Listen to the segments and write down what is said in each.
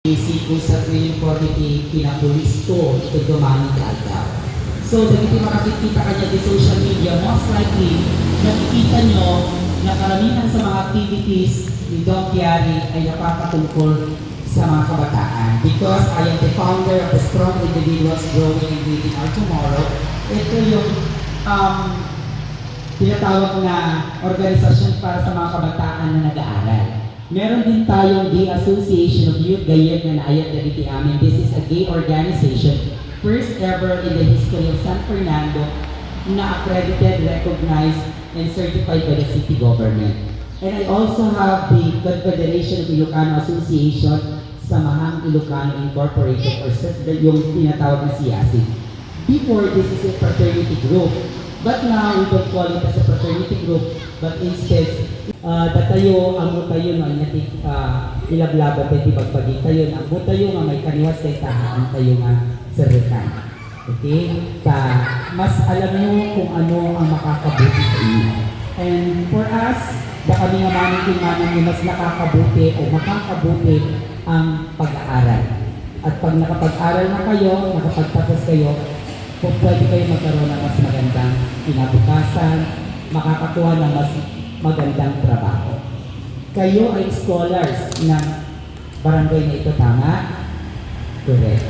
Isip ko sa 2048, kinapulis ko, ito dumami agad. So, dahil makikita ka niya di social media, most likely, nakikita nyo na karamihan sa mga activities ni Doc Yari ay napapatungkol sa mga kabataan. Because I am the founder of the Strong Individuals Growing and Leading Our Tomorrow. Ito yung tinatawag na organisasyon para sa mga kabataan na nag-aaral. Meron din tayong Gay Association of Youth Gayet na naayat na dito amin. This is a gay organization, first ever in the history of San Fernando, na accredited, recognized, and certified by the city government. And I also have the Confederation of Ilocano Association, Samahang Ilocano Incorporated, or yung tinatawag na CIASI. Before, this is a fraternity group. But now, we don't call it as a fraternity group, but instead, datayo, ang mutayo no, natin ilablaban tayo, tibagbagi tayo, ang mutayo nga may kaniwas tayo tahaan tayo nga servekan. Okay? Mas alam nyo kung ano ang makakabuti sa inyo. And for us, baka kami nga manong yung mas nakakabuti o makakabuti ang pag-aaral. At pag nakapag-aral na kayo, nakapagtapos kayo, kung pwede kayo magkaroon ng mas magandang kinabukasan, makakakuha ng mas magandang trabaho. Kayo ay scholars ng barangay na ito, tama? Correct.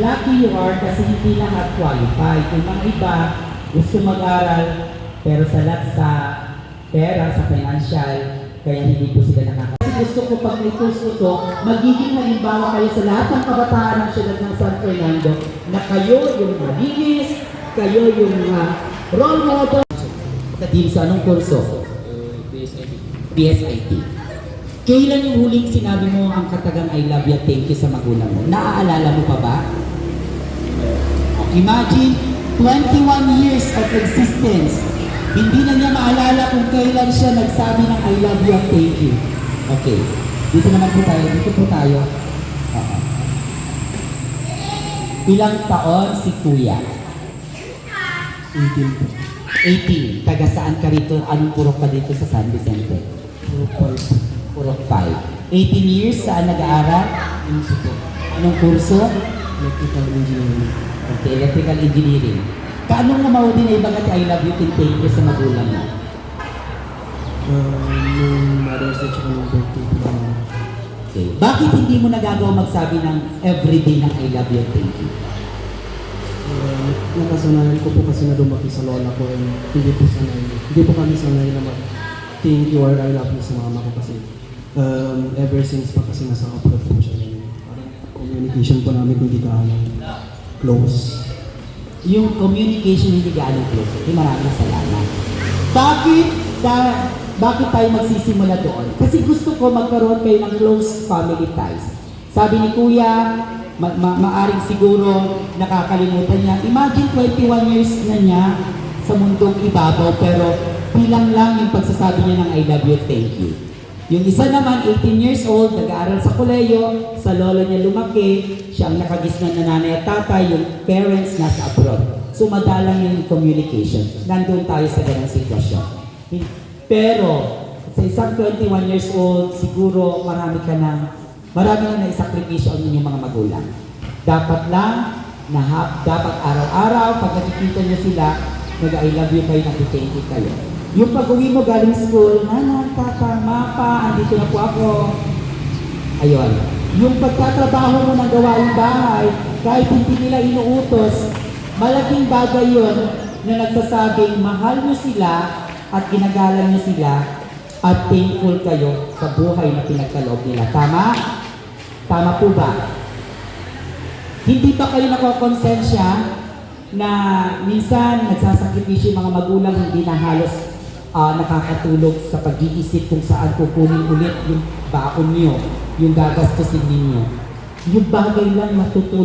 Lucky you are kasi hindi lahat qualified. Yung mga iba gusto mag-aral pero salat sa pera, sa financial, kaya hindi po sila nakaka. Kasi gusto ko pag may kurso to, magiging halimbawa kayo sa lahat ng kabataan ng siyudad ng San Fernando na kayo yung malinis, kayo yung role model. Sa team sa anong kurso? PSIT. Kailan yung huling sinabi mo ang katagang I love you, thank you sa magulang mo? Naaalala mo pa ba? Imagine, 21 years of existence. Hindi na niya maalala kung kailan siya nagsabi ng I love you, thank you. Okay. Dito naman po tayo. Dito po tayo. Ilang taon si Kuya? 18. Taga saan ka rito? Anong purok ka dito sa San Vicente? Purok 5. 18 years saan nag-aaral? Anong kurso? Electrical engineering. Okay, electrical engineering. Kaano nga maudi na ibang I love you, thank you sa magulang mo? Nung Mother's Day tsaka nung birthday ko. Okay. Bakit hindi mo nagagawa magsabi ng everyday ng I love you, thank you? Nakasanayan ko po kasi na lumaki sa lola ko and hindi po kami sanay na mag-thank you or I love you sa mama ko kasi ever since pa kasi nasa abroad po siya. Parang communication po namin hindi gaano close. Yung communication hindi gaano close. Okay, maraming salamat. Bakit tayo magsisimula doon? Kasi gusto ko magkaroon kayo ng close family ties. Sabi ni Kuya, maaring siguro nakakalimutan niya. Imagine 21 years na niya sa mundong ibabaw pero bilang lang yung pagsasabi niya ng I love you, thank you. Yung isa naman, 18 years old, nag-aaral sa koleyo, sa lolo niya lumaki, siya ang nakagisnan na nanay at tatay, yung parents nasa abroad. So madalang yung communication. Nandun tayo sa ganang sitwasyon. Pero sa isang 21 years old, siguro marami na naisakripisyo ang inyong mga magulang. Dapat lang, dapat araw-araw, pag nakikita niyo sila, nag-I love you kayo, nag-thank you kayo. Yung pag-uwi mo galing school, Nana, Tata, Mapa, andito na po ako. Ayun. Yung pagtatrabaho mo ng gawaing bahay, kahit hindi nila inuutos, malaking bagay yun na nagsasabing mahal mo sila at ginagalang niyo sila at thankful kayo sa buhay na pinagkaloob nila. Tama? Tama po ba? Hindi ba kayo nakokonsensya na minsan nagsasakripisyo yung mga magulang hindi na halos nakakatulog sa pag-iisip kung saan kukunin ulit yung baon nyo, yung gagastusin ninyo. Yung bagay lang matutulog.